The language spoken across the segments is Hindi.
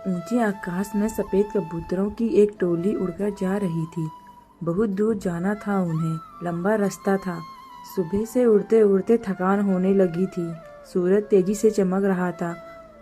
ऊंचे आकाश में सफेद कबूतरों की एक टोली उड़कर जा रही थी। बहुत दूर जाना था उन्हें, लंबा रास्ता था। सुबह से उड़ते उड़ते थकान होने लगी थी। सूरज तेजी से चमक रहा था।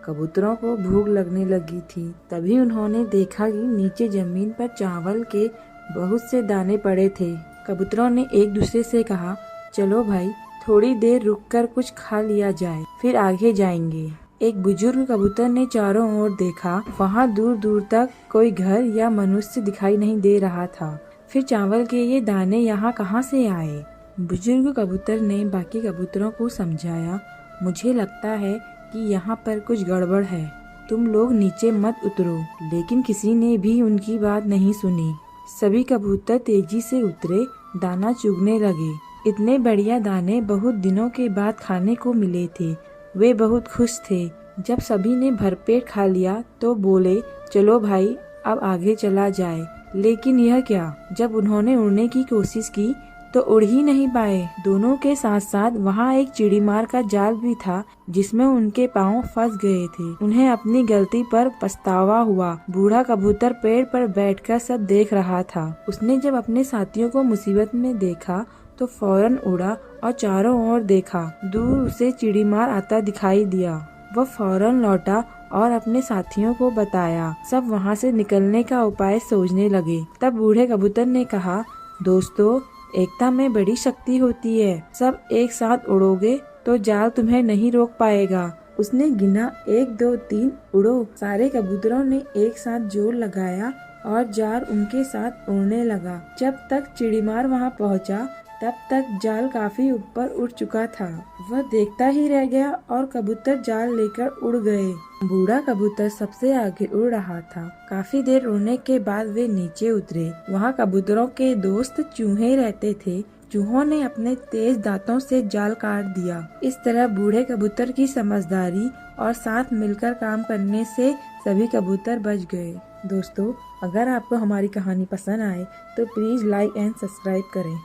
कबूतरों को भूख लगने लगी थी। तभी उन्होंने देखा कि नीचे जमीन पर चावल के बहुत से दाने पड़े थे। कबूतरों ने एक दूसरे से कहा, चलो भाई, थोड़ी देर रुककर कुछ खा लिया जाए, फिर आगे जाएंगे। एक बुजुर्ग कबूतर ने चारों ओर देखा। वहाँ दूर दूर तक कोई घर या मनुष्य दिखाई नहीं दे रहा था। फिर चावल के ये दाने यहाँ कहाँ से आए? बुजुर्ग कबूतर ने बाकी कबूतरों को समझाया, मुझे लगता है कि यहाँ पर कुछ गड़बड़ है। तुम लोग नीचे मत उतरो। लेकिन किसी ने भी उनकी बात नहीं सुनी। सभी कबूतर तेजी से उतरे, दाना चुगने लगे। इतने बढ़िया दाने बहुत दिनों के बाद खाने को मिले थे। वे बहुत खुश थे। जब सभी ने भरपेट खा लिया तो बोले, चलो भाई, अब आगे चला जाए। लेकिन यह क्या? जब उन्होंने उड़ने की कोशिश की तो उड़ ही नहीं पाए। दोनों के साथ साथ वहाँ एक चिड़ीमार का जाल भी था, जिसमें उनके पाँव फंस गए थे। उन्हें अपनी गलती पर पछतावा हुआ। बूढ़ा कबूतर पेड़ पर बैठकर सब देख रहा था। उसने जब अपने साथियों को मुसीबत में देखा तो फौरन उड़ा और चारों ओर देखा। दूर उसे चिड़ीमार आता दिखाई दिया। वह फौरन लौटा और अपने साथियों को बताया। सब वहाँ से निकलने का उपाय सोचने लगे। तब बूढ़े कबूतर ने कहा, दोस्तों, एकता में बड़ी शक्ति होती है। सब एक साथ उड़ोगे तो जाल तुम्हें नहीं रोक पाएगा। उसने गिना, 1 2 3 उड़ो। सारे कबूतरों ने एक साथ जोर लगाया और जाल उनके साथ उड़ने लगा। जब तक चिड़ीमार वहाँ पहुँचा तब तक जाल काफी ऊपर उड़ चुका था। वह देखता ही रह गया और कबूतर जाल लेकर उड़ गए। बूढ़ा कबूतर सबसे आगे उड़ रहा था। काफी देर उड़ने के बाद वे नीचे उतरे। वहाँ कबूतरों के दोस्त चूहे रहते थे। चूहों ने अपने तेज दांतों से जाल काट दिया। इस तरह बूढ़े कबूतर की समझदारी और साथ मिलकर काम करने से सभी कबूतर बच गए। दोस्तों, अगर आपको हमारी कहानी पसंद आए तो प्लीज लाइक एंड सब्सक्राइब करें।